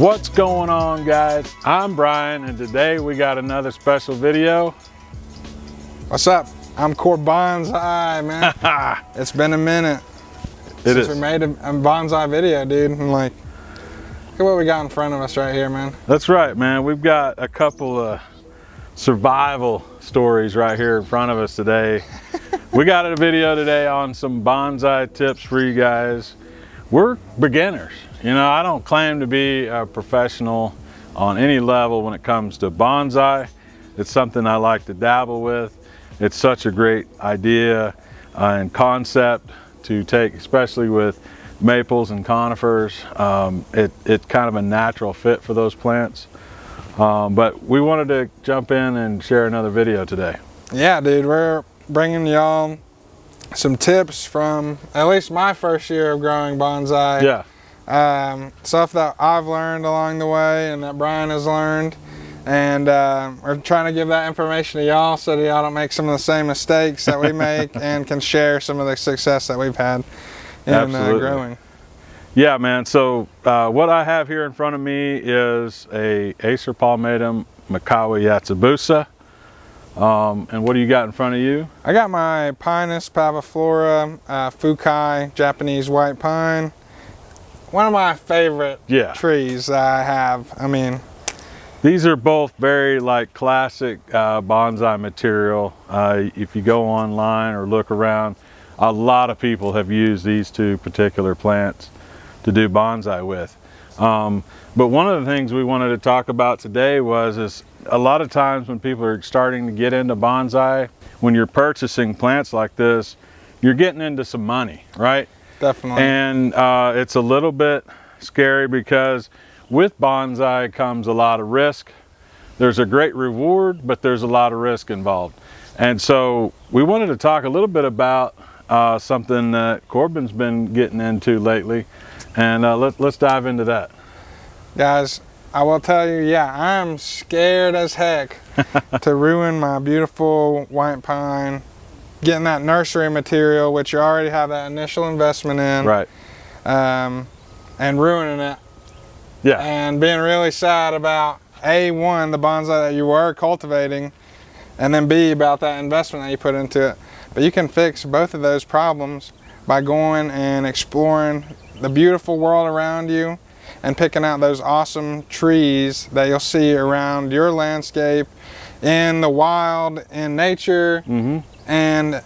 What's going on, guys? I'm Brian, and today we got another special video. What's up? I'm Bonsai, man. It's been a minute since we made a bonsai video, dude. And like, look at what we got in front of us right here, man. That's right, man. We've got a couple of survival stories right here in front of us today. We got a video today on some bonsai tips for you guys. We're beginners. You know, I don't claim to be a professional on any level when it comes to bonsai. It's something I like to dabble with. It's such a great idea and concept to take, especially with maples and conifers. It's kind of a natural fit for those plants. But we wanted to jump in and share another video today. Yeah, dude, we're bringing y'all some tips from at least my first year of growing bonsai. Yeah. Stuff that I've learned along the way and that Brian has learned, and we're trying to give that information to y'all so that y'all don't make some of the same mistakes that we make and can share some of the success that we've had in growing. Yeah, man. So what I have here in front of me is a Acer palmatum Makawa Yatsubusa. And what do you got in front of you? I got my Pinus paviflora Fukai Japanese white pine. One of my favorite trees that I have. I mean, these are both very like classic bonsai material. If you go online or look around, a lot of people have used these two particular plants to do bonsai with. But one of the things we wanted to talk about today is a lot of times when people are starting to get into bonsai, when you're purchasing plants like this, you're getting into some money, right? Definitely. And it's a little bit scary because with bonsai comes a lot of risk. There's a great reward, but there's a lot of risk involved. And so we wanted to talk a little bit about something that Corbin's been getting into lately. And let's dive into that. Guys, I will tell you, yeah, I'm scared as heck to ruin my beautiful white pine, getting that nursery material, which you already have that initial investment in, right? And ruining it. Yeah. And being really sad about A1, the bonsai that you were cultivating, and then B, about that investment that you put into it. But you can fix both of those problems by going and exploring the beautiful world around you and picking out those awesome trees that you'll see around your landscape, in the wild, in nature. And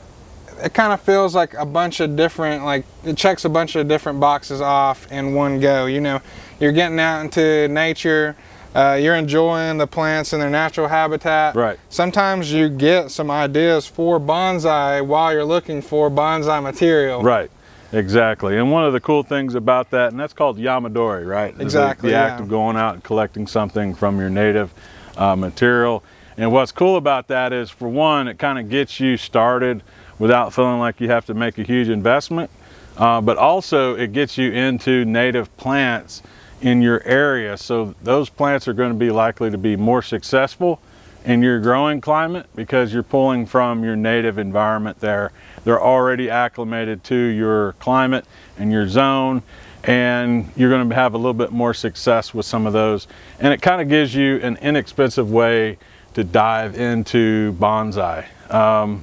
it kind of feels like a bunch of different, like it checks a bunch of different boxes off in one go. You know, you're getting out into nature, you're enjoying the plants in their natural habitat. Right. Sometimes you get some ideas for bonsai while you're looking for bonsai material. Right. Exactly. And one of the cool things about that, and that's called yamadori, right? Exactly. The act of going out and collecting something from your native material. And what's cool about that is, for one, it kind of gets you started without feeling like you have to make a huge investment. But also it gets you into native plants in your area. So those plants are going to be likely to be more successful in your growing climate because you're pulling from your native environment there. They're already acclimated to your climate and your zone, and you're going to have a little bit more success with some of those. And it kind of gives you an inexpensive way to dive into bonsai.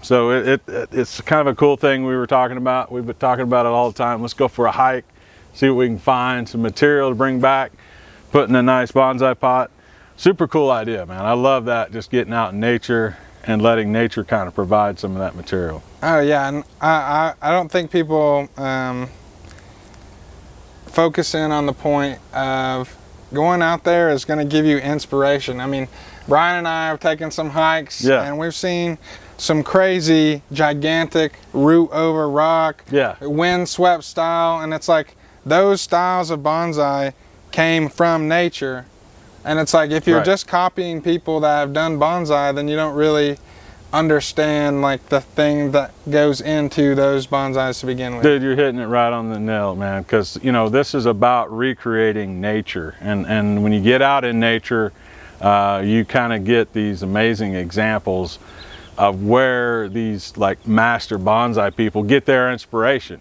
So it's kind of a cool thing we were talking about. We've been talking about it all the time. Let's go for a hike, see what we can find, some material to bring back, put in a nice bonsai pot. Super cool idea, man. I love that, just getting out in nature and letting nature kind of provide some of that material. Oh yeah, and I don't think people focus in on the point of going out there is going to give you inspiration. I mean, Brian and I have taken some hikes, and we've seen some crazy, gigantic root over rock, wind-swept style, and it's like those styles of bonsai came from nature. And it's like, if you're just copying people that have done bonsai, then you don't really understand like the thing that goes into those bonsais to begin with. Dude, you're hitting it right on the nail, man, because you know this is about recreating nature, and when you get out in nature, you kind of get these amazing examples of where these like master bonsai people get their inspiration.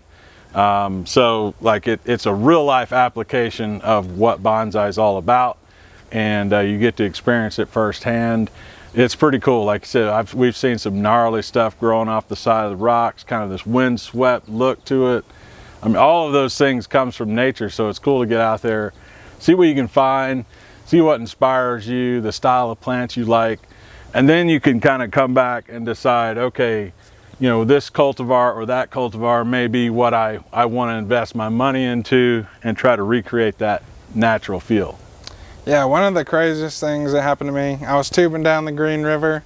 So like it's a real life application of what bonsai is all about, and you get to experience it firsthand. It's pretty cool. Like I said, we've seen some gnarly stuff growing off the side of the rocks, kind of this windswept look to it. I mean, all of those things comes from nature, so it's cool to get out there, see what you can find, see what inspires you, the style of plants you like, and then you can kind of come back and decide, okay, you know, this cultivar or that cultivar may be what I want to invest my money into and try to recreate that natural feel. Yeah, one of the craziest things that happened to me, I was tubing down the Green River,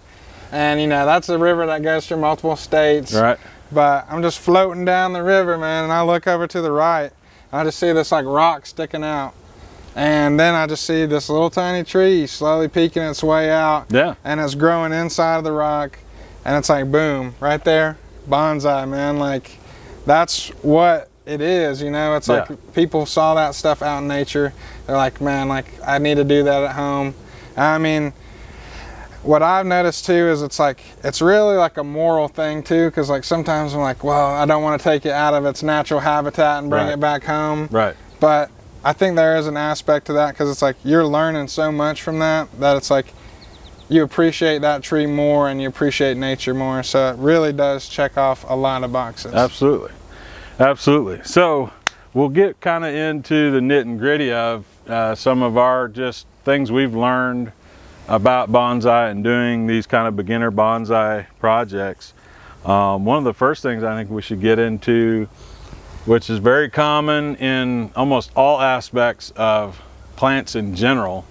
and you know, that's a river that goes through multiple states. Right. But I'm just floating down the river, man, and I look over to the right, and I just see this like rock sticking out. And then I just see this little tiny tree slowly peeking its way out. Yeah. And it's growing inside of the rock, and it's like, boom, right there, bonsai, man. Like, that's what it is, you know. It's like people saw that stuff out in nature. They're like, man, like, I need to do that at home. I mean, what I've noticed too is it's really like a moral thing too, because like sometimes I'm like, well, I don't want to take it out of its natural habitat and bring it back home. Right. But I think there is an aspect to that, because it's like you're learning so much from that it's like you appreciate that tree more and you appreciate nature more. So it really does check off a lot of boxes. Absolutely. Absolutely. So we'll get kind of into the nit and gritty of some of our just things we've learned about bonsai and doing these kind of beginner bonsai projects. One of the first things I think we should get into, which is very common in almost all aspects of plants in general,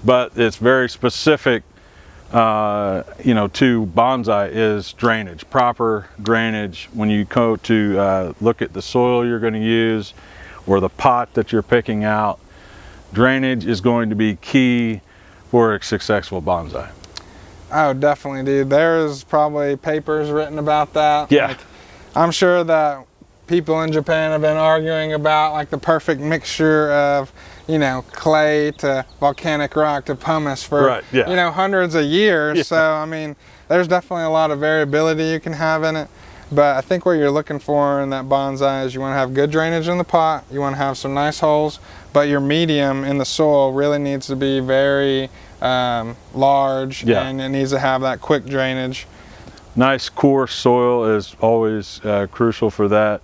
but it's very specific you know, to bonsai, is drainage. Proper drainage when you go to look at the soil you're going to use or the pot that you're picking out. Drainage is going to be key for a successful bonsai. Oh, definitely, dude. There's probably papers written about that. Yeah. Like, I'm sure that people in Japan have been arguing about like the perfect mixture of, you know, clay to volcanic rock to pumice for, you know, hundreds of years. Yeah. So, I mean, there's definitely a lot of variability you can have in it. But I think what you're looking for in that bonsai is you want to have good drainage in the pot, you want to have some nice holes, but your medium in the soil really needs to be very large, and it needs to have that quick drainage. Nice coarse soil is always crucial for that.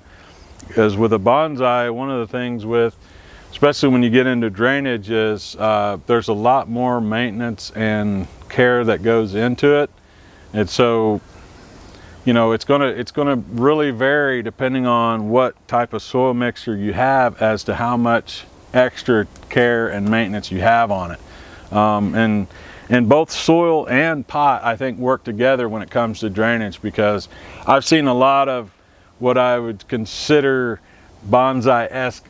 Because with a bonsai, one of the things with, especially when you get into drainage, is there's a lot more maintenance and care that goes into it. And so, you know, it's gonna really vary depending on what type of soil mixture you have as to how much extra care and maintenance you have on it. And both soil and pot, I think, work together when it comes to drainage, because I've seen a lot of what I would consider bonsai-esque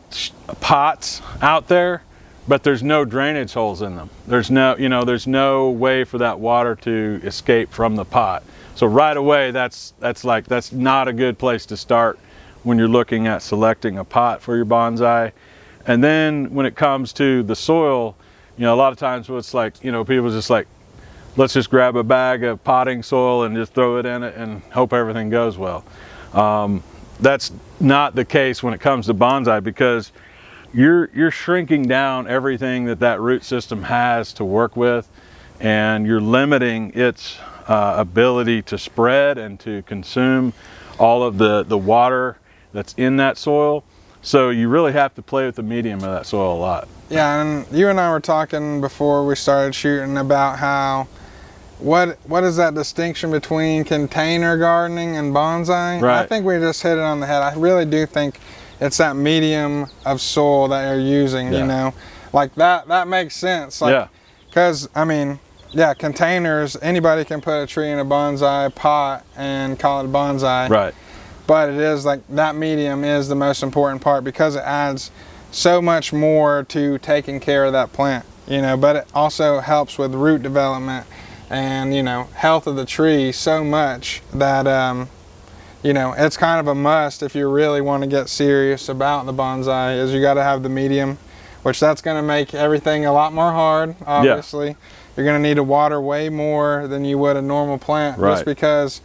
pots out there, but there's no drainage holes in them. There's no way for that water to escape from the pot. So right away, that's not a good place to start when you're looking at selecting a pot for your bonsai. And then when it comes to the soil, you know, a lot of times it's like, you know, people just like, let's just grab a bag of potting soil and just throw it in it and hope everything goes well. That's not the case when it comes to bonsai, because you're shrinking down everything that root system has to work with, and you're limiting its ability to spread and to consume all of the water that's in that soil. So you really have to play with the medium of that soil a lot. Yeah, and you and I were talking before we started shooting about how what is that distinction between container gardening and bonsai? Right. I think we just hit it on the head. I really do think it's that medium of soil that you're using, you know. Like that makes sense. Like, because I mean, yeah, containers, anybody can put a tree in a bonsai pot and call it a bonsai. Right. But it is like that medium is the most important part, because it adds so much more to taking care of that plant, you know, but it also helps with root development and, you know, health of the tree so much that, you know, it's kind of a must if you really want to get serious about the bonsai, is you got to have the medium, which that's going to make everything a lot more hard, obviously. You're going to need to water way more than you would a normal plant, just because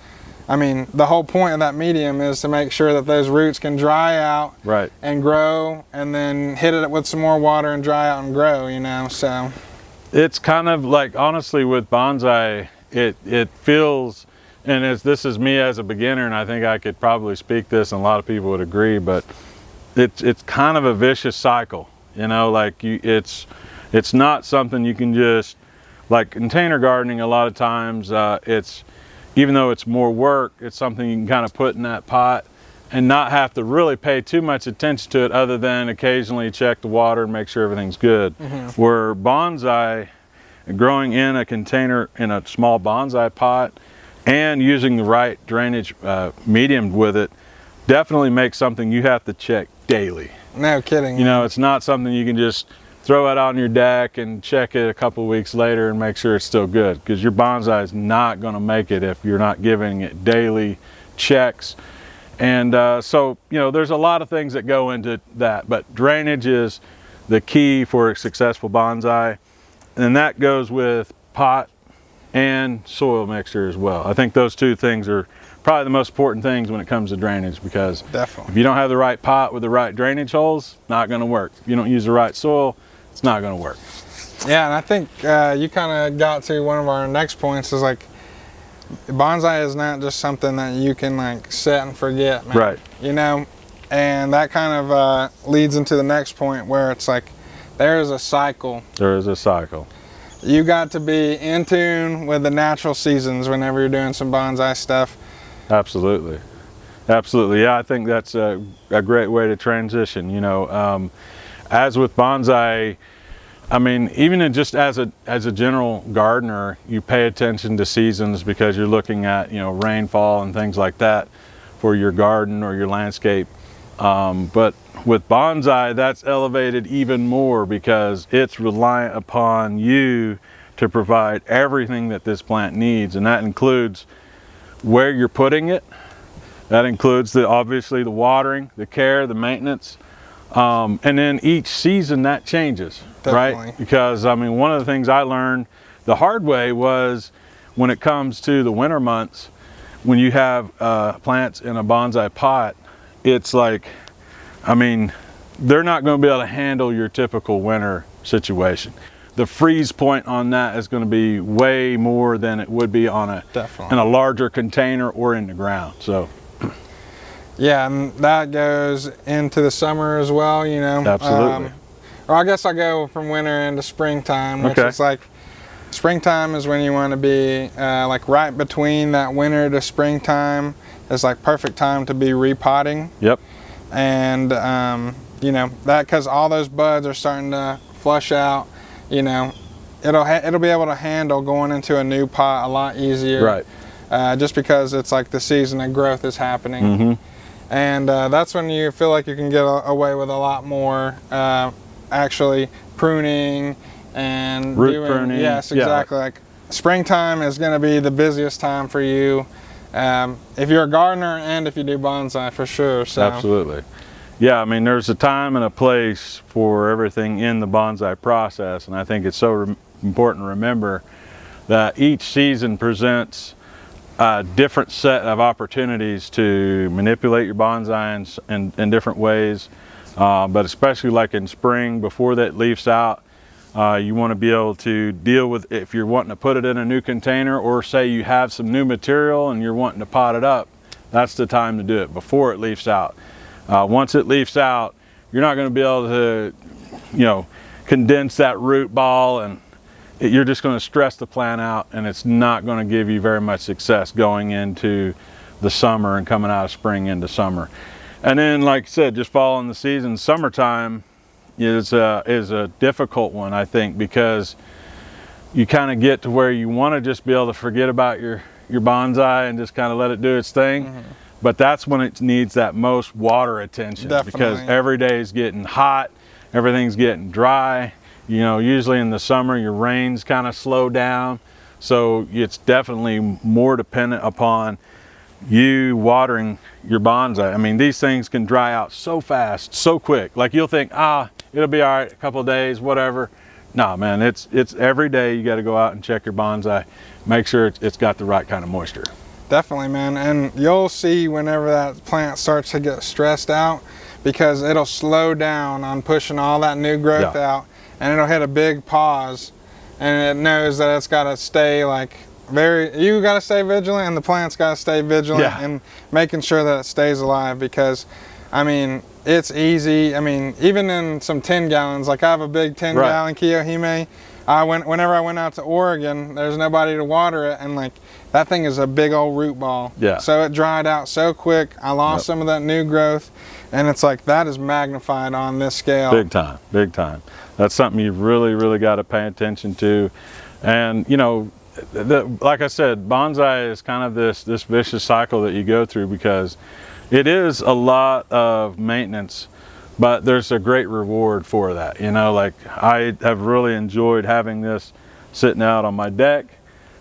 I mean, the whole point of that medium is to make sure that those roots can dry out Right. and grow, and then hit it with some more water and dry out and grow, you know, so. It's kind of like, honestly, with bonsai, it feels, and this is me as a beginner, and I think I could probably speak this and a lot of people would agree, but it's kind of a vicious cycle, you know, like it's not something you can just, like container gardening a lot of times, even though it's more work, it's something you can kind of put in that pot and not have to really pay too much attention to it, other than occasionally check the water and make sure everything's good. Where bonsai, growing in a container, in a small bonsai pot, and using the right drainage medium with it, definitely makes something you have to check daily. No kidding. You know, it's not something you can just throw it on your deck and check it a couple of weeks later and make sure it's still good, because your bonsai is not going to make it if you're not giving it daily checks. And so, you know, there's a lot of things that go into that, but drainage is the key for a successful bonsai, and that goes with pot and soil mixture as well. I think those two things are probably the most important things when it comes to drainage, because Definitely. if you don't have the right pot with the right drainage holes, not going to work. If you don't use the right soil, it's not going to work. Yeah, and I think you kind of got to one of our next points, is like, bonsai is not just something that you can like set and forget, man. Right. You know, and that kind of leads into the next point, where it's like, there is a cycle. There is a cycle. You got to be in tune with the natural seasons whenever you're doing some bonsai stuff. Absolutely. Absolutely. Yeah, I think that's a great way to transition. You know, as with bonsai, I mean, even just as a general gardener, you pay attention to seasons, because you're looking at, you know, rainfall and things like that for your garden or your landscape. But with bonsai, that's elevated even more, because it's reliant upon you to provide everything that this plant needs, and that includes where you're putting it. That includes obviously the watering, the care, the maintenance, and then each season that changes. Definitely. Right? Because I mean, one of the things I learned the hard way was, when it comes to the winter months, when you have plants in a bonsai pot, it's like, I mean, they're not going to be able to handle your typical winter situation. The freeze point on that is going to be way more than it would be on in a larger container or in the ground. So yeah, and that goes into the summer as well, you know. Absolutely. Or I guess I go from winter into springtime, which Okay. is like, springtime is when you want to be like right between that winter to springtime. It's like perfect time to be repotting. Yep. And you know, that, because all those buds are starting to flush out, you know, it'll be able to handle going into a new pot a lot easier. Right. Just because it's like the season of growth is happening. Mm-hmm. And that's when you feel like you can get away with a lot more actually pruning and root pruning. Yes, exactly. Yeah. Like, springtime is going to be the busiest time for you, if you're a gardener and if you do bonsai, for sure. So. Absolutely. Yeah, I mean, there's a time and a place for everything in the bonsai process, and I think it's so important to remember that each season presents a different set of opportunities to manipulate your bonsai in different ways, but especially like in spring, before that leaves out, you want to be able to deal with, if you're wanting to put it in a new container, or say you have some new material and you're wanting to pot it up, that's the time to do it, before it leaves out. Once it leaves out, you're not going to be able to, you know, condense that root ball, and you're just going to stress the plant out, and it's not going to give you very much success going into the summer and coming out of spring into summer. And then, like I said, just following the season, summertime is a difficult one, I think, because you kind of get to where you want to just be able to forget about your bonsai and just kind of let it do its thing. Mm-hmm. But that's when it needs that most water attention. Definitely. Because every day is getting hot, everything's getting dry. You know, usually in the summer your rains kind of slow down, so it's definitely more dependent upon you watering your bonsai. I mean, these things can dry out so fast, so quick. Like, you'll think, it'll be all right, a couple of days, whatever. Nah, man, it's every day you got to go out and check your bonsai, make sure it's got the right kind of moisture. Definitely, man. And you'll see whenever that plant starts to get stressed out, because it'll slow down on pushing all that new growth out, and it'll hit a big pause, and it knows that it's got to stay like you got to stay vigilant, and the plant's got to stay vigilant and making sure that it stays alive. Because I mean, it's easy. I mean, even in some 10 gallons, like I have a big 10-gallon Kiyohime. Whenever I went out to Oregon, there's nobody to water it, and like that thing is a big old root ball. Yeah. So it dried out so quick. I lost some of that new growth, and it's like that is magnified on this scale. Big time, big time. That's something you've really got to pay attention to. And you know, like I said, bonsai is kind of this vicious cycle that you go through, because it is a lot of maintenance, but there's a great reward for that. You know, like I have really enjoyed having this sitting out on my deck.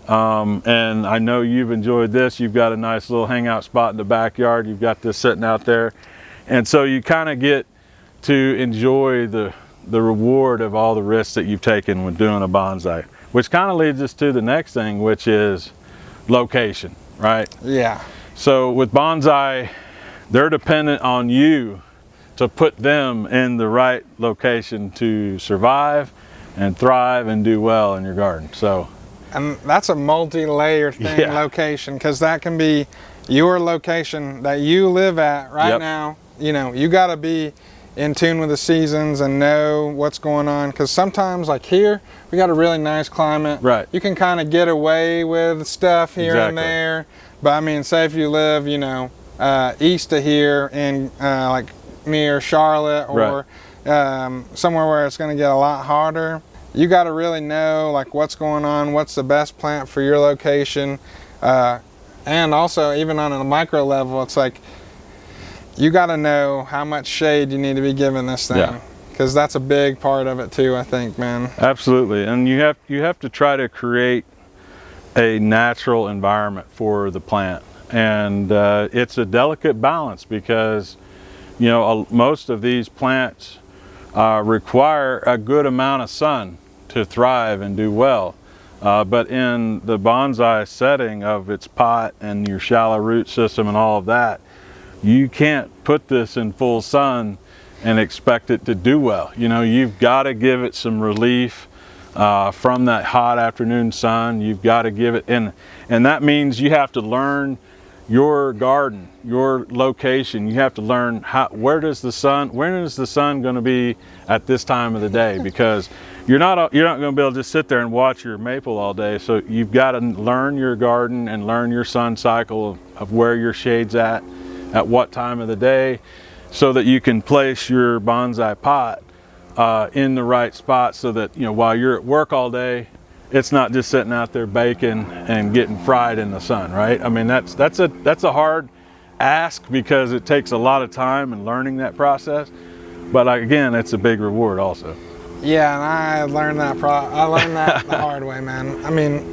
And I know you've enjoyed this. You've got a nice little hangout spot in the backyard. You've got this sitting out there. And so you kind of get to enjoy the reward of all the risks that you've taken when doing a bonsai, which kind of leads us to the next thing, which is location, right? Yeah. So with bonsai, they're dependent on you to put them in the right location to survive and thrive and do well in your garden. So, and that's a multi-layered thing, location, because that can be your location that you live at right now. You know, you got to be in tune with the seasons and know what's going on, because sometimes, like here, we got a really nice climate. Right. You can kind of get away with stuff here and there. But I mean, say if you live, you know, east of here in like near Charlotte or somewhere where it's going to get a lot hotter, you got to really know like what's going on, what's the best plant for your location, and also even on a micro level, it's like you got to know how much shade you need to be giving this thing, because that's a big part of it too, I think, man. Absolutely. And you have to try to create a natural environment for the plant, and it's a delicate balance, because you know, most of these plants require a good amount of sun to thrive and do well. But in the bonsai setting of its pot and your shallow root system and all of that, you can't put this in full sun and expect it to do well. You know, you've got to give it some relief from that hot afternoon sun. You've got to give it, and that means you have to learn your garden, your location. You have to learn when is the sun going to be at this time of the day, because you're not going to be able to just sit there and watch your maple all day. So you've got to learn your garden and learn your sun cycle of where your shade's at what time of the day, so that you can place your bonsai pot in the right spot, so that, you know, while you're at work all day, it's not just sitting out there baking and getting fried in the sun, right? I mean, that's a hard ask, because it takes a lot of time and learning that process. But again, it's a big reward also. Yeah, and I learned that the hard way, man. I mean,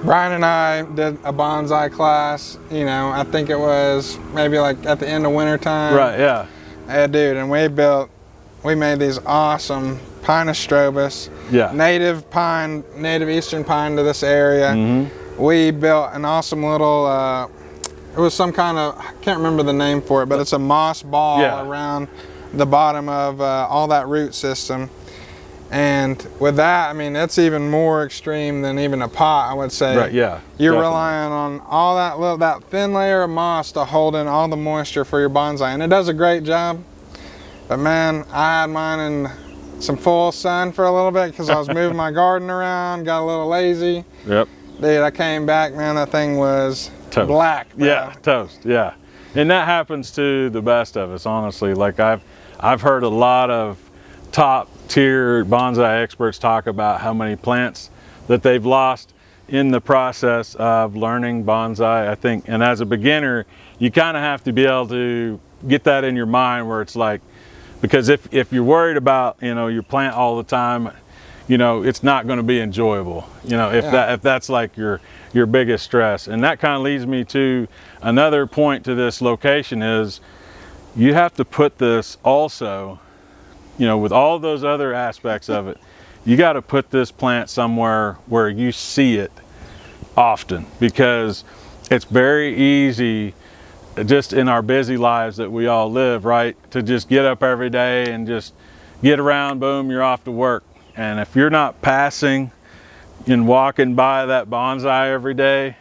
Brian and I did a bonsai class, you know, I think it was maybe like at the end of winter time. Right, yeah. Yeah, dude, and we made these awesome Pinus strobus, native eastern pine to this area. We built an awesome little, it was some kind of, I can't remember the name for it, but it's a moss ball around the bottom of all that root system. And with that, I mean, it's even more extreme than even a pot, I would say. Right, yeah. You're relying on all that thin layer of moss to hold in all the moisture for your bonsai, and it does a great job. But man, I had mine in some full sun for a little bit because I was moving my garden around, got a little lazy. Yep. Dude, I came back, man, that thing was toast. Black, bro. Yeah, toast, yeah. And that happens to the best of us, honestly. Like I've heard a lot of top tier bonsai experts talk about how many plants that they've lost in the process of learning bonsai, I think. And as a beginner, you kind of have to be able to get that in your mind, where it's like, because if you're worried about, you know, your plant all the time, you know, it's not going to be enjoyable, you know, if that's like your biggest stress. And that kind of leads me to another point to this location is you have to put this also, you know, with all those other aspects of it, you got to put this plant somewhere where you see it often, because it's very easy just in our busy lives that we all live, right, to just get up every day and just get around, boom, you're off to work. And if you're not passing and walking by that bonsai every day,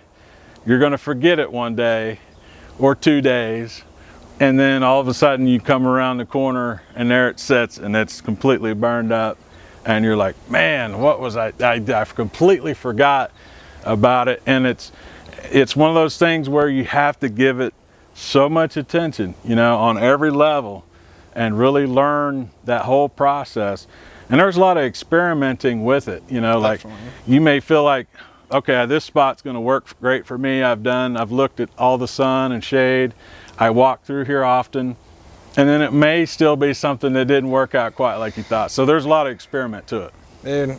you're going to forget it one day or 2 days, and then all of a sudden you come around the corner and there it sits and it's completely burned up, and you're like, man, what was I completely forgot about it. And it's one of those things where you have to give it so much attention, you know, on every level, and really learn that whole process. And there's a lot of experimenting with it, you know. Definitely. Like you may feel like, okay, this spot's going to work great for me. I've looked at all the sun and shade. I walk through here often, and then it may still be something that didn't work out quite like you thought. So there's a lot of experiment to it. Dude,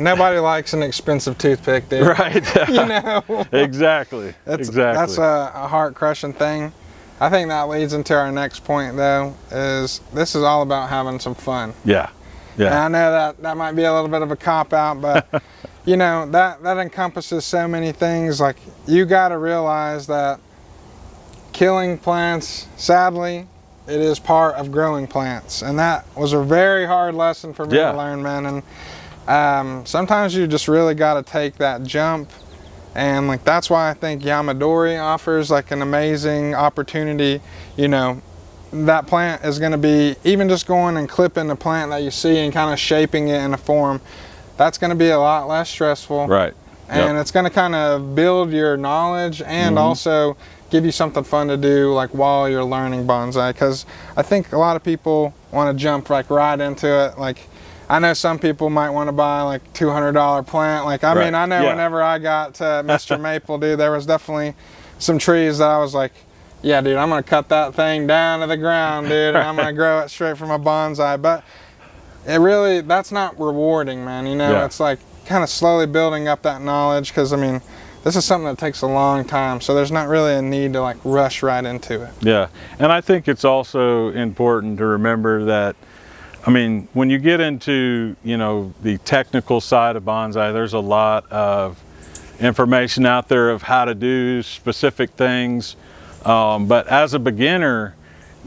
nobody likes an expensive toothpick, dude. Right. You know? Exactly. That's a heart-crushing thing. I think that leads into our next point, though, is this is all about having some fun. Yeah. Yeah. And I know that might be a little bit of a cop-out, but, you know, that encompasses so many things. Like, you got to realize that killing plants, sadly, it is part of growing plants. And that was a very hard lesson for me to learn, man. And sometimes you just really got to take that jump. And like, that's why I think Yamadori offers like an amazing opportunity. You know, that plant is going to be, even just going and clipping the plant that you see and kind of shaping it in a form, that's going to be a lot less stressful. Right. And it's going to kind of build your knowledge and also give you something fun to do like while you're learning bonsai. Because I think a lot of people want to jump like right into it. Like, I know some people might want to buy like $200 plant. Like, I mean, I know whenever I got to MrMaple, dude, there was definitely some trees that I was like, yeah, dude, I'm going to cut that thing down to the ground, dude, and I'm going to grow it straight from a bonsai. But it really, that's not rewarding, man. You know, it's like kind of slowly building up that knowledge, because, I mean, this is something that takes a long time, so there's not really a need to like rush right into it. Yeah, and I think it's also important to remember that, I mean, when you get into, you know, the technical side of bonsai, there's a lot of information out there of how to do specific things. But as a beginner,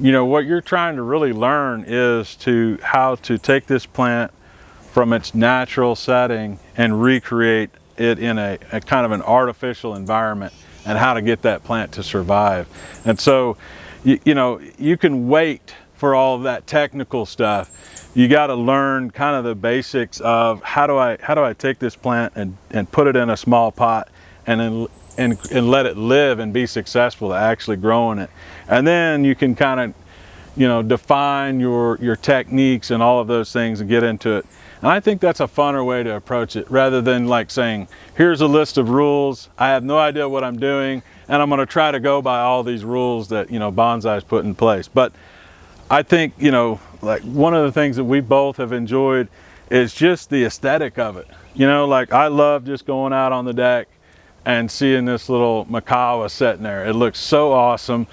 you know, what you're trying to really learn is how to take this plant from its natural setting and recreate it in a kind of an artificial environment, and how to get that plant to survive. And so, you know, you can wait for all of that technical stuff. You got to learn kind of the basics of how do I take this plant and put it in a small pot and let it live and be successful at actually growing it. And then you can kind of, you know, define your techniques and all of those things and get into it. And I think that's a funner way to approach it, rather than like saying, here's a list of rules, I have no idea what I'm doing, and I'm going to try to go by all these rules that, you know, bonsai's put in place. But I think, you know, like one of the things that we both have enjoyed is just the aesthetic of it. You know, like I love just going out on the deck and seeing this little macawa sitting there. It looks so awesome.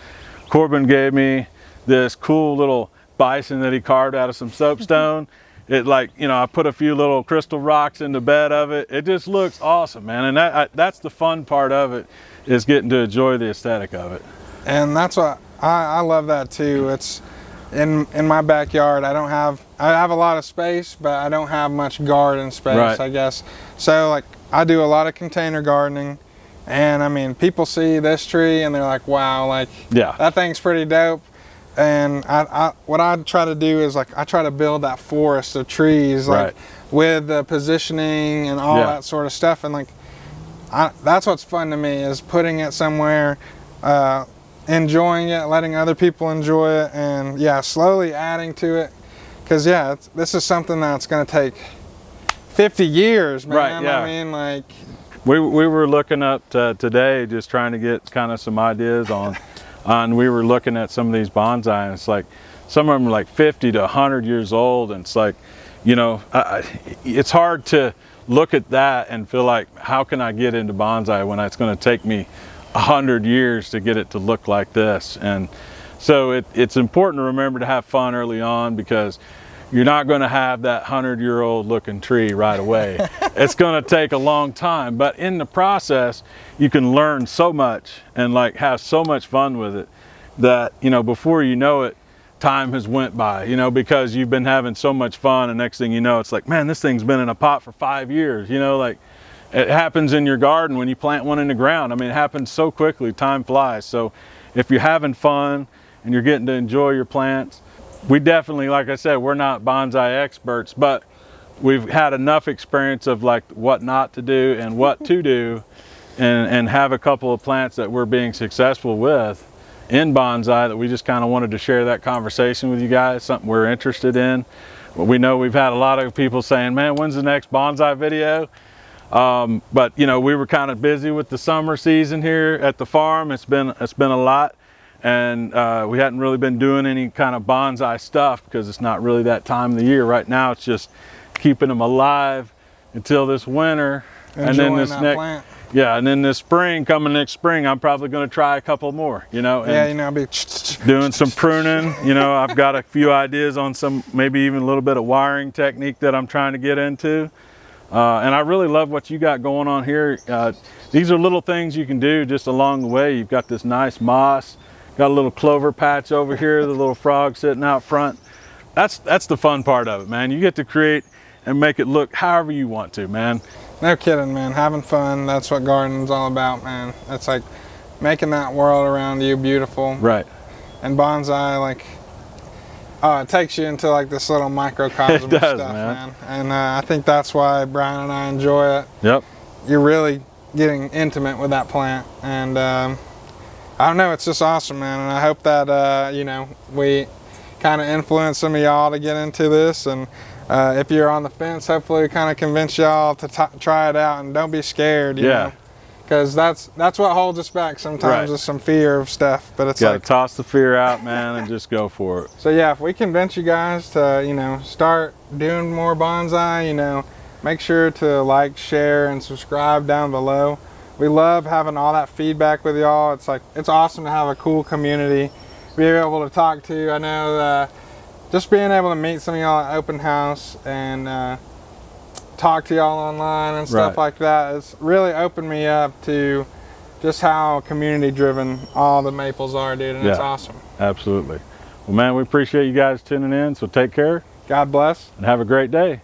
Corbin gave me this cool little bison that he carved out of some soapstone. It, like, you know, I put a few little crystal rocks in the bed of it. It just looks awesome, man. And that's the fun part of it, is getting to enjoy the aesthetic of it. And that's what I love that too. It's in my backyard. I have a lot of space, but I don't have much garden space, I guess. So like, I do a lot of container gardening, and I mean, people see this tree and they're like, wow, like, that thing's pretty dope. And what I try to do is like, I try to build that forest of trees, like with the positioning and all that sort of stuff. And like, that's what's fun to me, is putting it somewhere, enjoying it, letting other people enjoy it, and slowly adding to it. Because this is something that's going to take 50 years, man. I mean, like, we were looking up today, just trying to get kind of some ideas on we were looking at some of these bonsai, and it's like some of them are like 50 to 100 years old, and it's like, you know, it's hard to look at that and feel like, how can I get into bonsai when it's going to take me 100 years to get it to look like this? And so it's important to remember to have fun early on, because, you're not going to have that 100-year-old looking tree right away. It's going to take a long time, but in the process, you can learn so much and like have so much fun with it that, you know, before you know it, time has went by, you know, because you've been having so much fun, and next thing you know, it's like, man, this thing's been in a pot for 5 years, you know, like it happens in your garden when you plant one in the ground. I mean, it happens so quickly, time flies. So if you're having fun and you're getting to enjoy your plants, we definitely, like I said, we're not bonsai experts, but we've had enough experience of like what not to do and what to do, and have a couple of plants that we're being successful with in bonsai that we just kind of wanted to share that conversation with you guys, something we're interested in. We know we've had a lot of people saying, man, when's the next bonsai video? But you know, we were kind of busy with the summer season here at the farm. It's been a lot. And we hadn't really been doing any kind of bonsai stuff because it's not really that time of the year. Right now it's just keeping them alive until this winter. And then this next, yeah, and then this spring, coming next spring, I'm probably going to try a couple more, you know. And yeah, you know, I'll be doing some pruning. You know, I've got a few ideas on some, maybe even a little bit of wiring technique that I'm trying to get into. And I really love what you got going on here. These are little things you can do just along the way. You've got this nice moss. Got a little clover patch over here, the little frog sitting out front. That's the fun part of it, man. You get to create and make it look however you want to, man. No kidding, man. Having fun, that's what gardening's all about, man. It's like making that world around you beautiful. Right. And bonsai, like, it takes you into like this little microcosm It does, of stuff, man. And I think that's why Brian and I enjoy it. Yep. You're really getting intimate with that plant, and I don't know, it's just awesome, man, and I hope that, you know, we kind of influence some of y'all to get into this, and if you're on the fence, hopefully we kind of convince y'all to try it out, and don't be scared, you know, because that's what holds us back sometimes, is some fear of stuff, but it's like, toss the fear out, man, and just go for it. So yeah, if we convince you guys to, you know, start doing more bonsai, you know, make sure to like, share, and subscribe down below. We love having all that feedback with y'all. It's like, it's awesome to have a cool community, be able to talk to. I know just being able to meet some of y'all at open house and talk to y'all online and stuff like that, it's really opened me up to just how community driven all the maples are, dude, and it's awesome. Absolutely. Well, man, we appreciate you guys tuning in, so take care. God bless. And have a great day.